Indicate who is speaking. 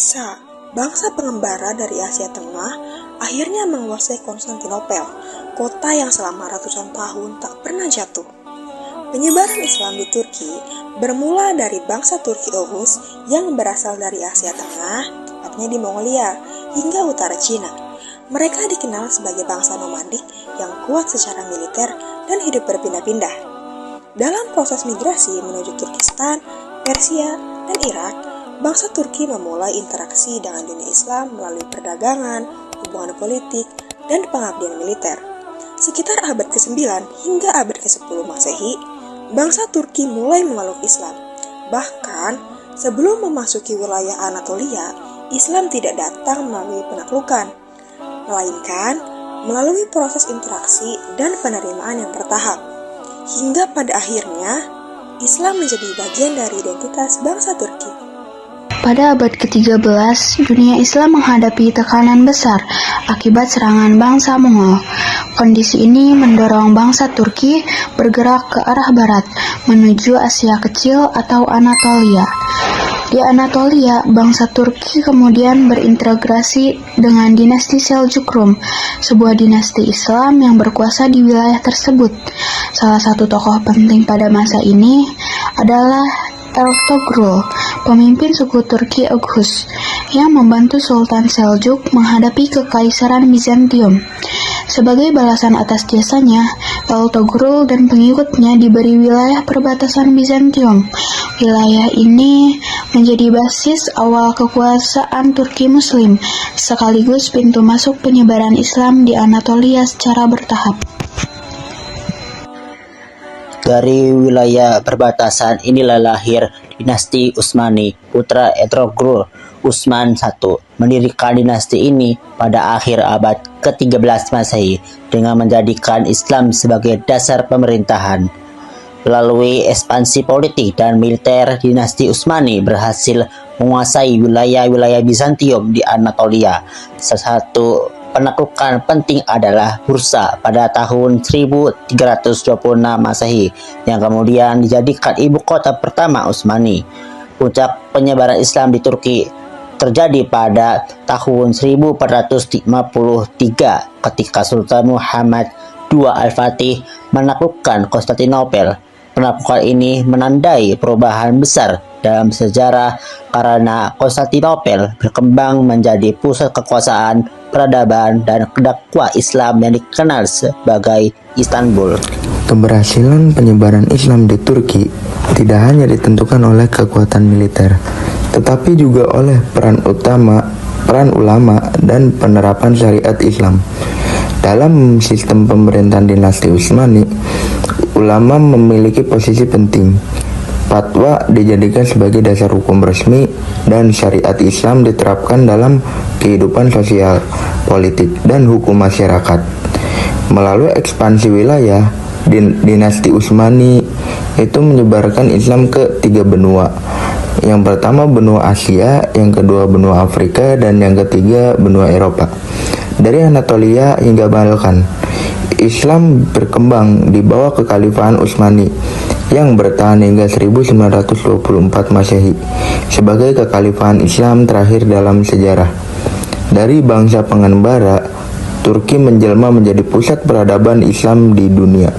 Speaker 1: bisa bangsa pengembara dari Asia Tengah akhirnya menguasai Konstantinopel, kota yang selama ratusan tahun tak pernah jatuh? Penyebaran Islam di Turki bermula dari bangsa Turki Oghuz yang berasal dari Asia Tengah, tepatnya di Mongolia, hingga utara Cina. Mereka dikenal sebagai bangsa nomadik yang kuat secara militer dan hidup berpindah-pindah. Dalam proses migrasi menuju Turkistan, Persia, dan Irak, bangsa Turki memulai interaksi dengan dunia Islam melalui perdagangan, hubungan politik, dan pengabdian militer. Sekitar abad ke-9 hingga abad ke-10 Masehi, bangsa Turki mulai memeluk Islam. Bahkan, sebelum memasuki wilayah Anatolia, Islam tidak datang melalui penaklukan, melainkan melalui proses interaksi dan penerimaan yang bertahap. Hingga pada akhirnya, Islam menjadi bagian dari identitas bangsa Turki.
Speaker 2: Pada abad ke-13, dunia Islam menghadapi tekanan besar akibat serangan bangsa Mongol. Kondisi ini mendorong bangsa Turki bergerak ke arah barat, menuju Asia Kecil atau Anatolia. Di Anatolia, bangsa Turki kemudian berintegrasi dengan dinasti Seljuk Rum, sebuah dinasti Islam yang berkuasa di wilayah tersebut. Salah satu tokoh penting pada masa ini adalah Ertuğrul, pemimpin suku Turki Oghuz, yang membantu Sultan Seljuk menghadapi Kekaisaran Bizantium. Sebagai balasan atas jasanya, Ertuğrul dan pengikutnya diberi wilayah perbatasan Bizantium. Wilayah ini menjadi basis awal kekuasaan Turki Muslim, sekaligus pintu masuk penyebaran Islam di Anatolia secara bertahap.
Speaker 3: Dari wilayah perbatasan inilah lahir dinasti Utsmani. Putra Ertuğrul, Utsman I, mendirikan dinasti ini pada akhir abad ke-13 Masehi dengan menjadikan Islam sebagai dasar pemerintahan. Melalui ekspansi politik dan militer, dinasti Utsmani berhasil menguasai wilayah-wilayah Bizantium di Anatolia. Salah satu penaklukan penting adalah Bursa pada tahun 1326 Masehi yang kemudian dijadikan ibu kota pertama Utsmani. Puncak penyebaran Islam di Turki terjadi pada tahun 1453 ketika Sultan Muhammad II Al-Fatih menaklukkan Konstantinopel. Penaklukan ini menandai perubahan besar dalam sejarah karena Konstantinopel berkembang menjadi pusat kekuasaan, peradaban, dan dakwah Islam yang dikenal sebagai Istanbul.
Speaker 4: Keberhasilan penyebaran Islam di Turki tidak hanya ditentukan oleh kekuatan militer, tetapi juga oleh peran ulama dan penerapan syariat Islam. Dalam sistem pemerintahan dinasti Utsmani, ulama memiliki posisi penting. Fatwa dijadikan sebagai dasar hukum resmi dan syariat Islam diterapkan dalam kehidupan sosial, politik, dan hukum masyarakat. Melalui ekspansi wilayah, dinasti Utsmani itu menyebarkan Islam ke 3 benua. Yang pertama benua Asia, yang kedua benua Afrika, dan yang ketiga benua Eropa. Dari Anatolia hingga Balkan, Islam berkembang di bawah kekhalifahan Utsmani yang bertahan hingga 1924 Masehi sebagai kekhalifahan Islam terakhir dalam sejarah. Dari bangsa pengembara, Turki menjelma menjadi pusat peradaban Islam di dunia.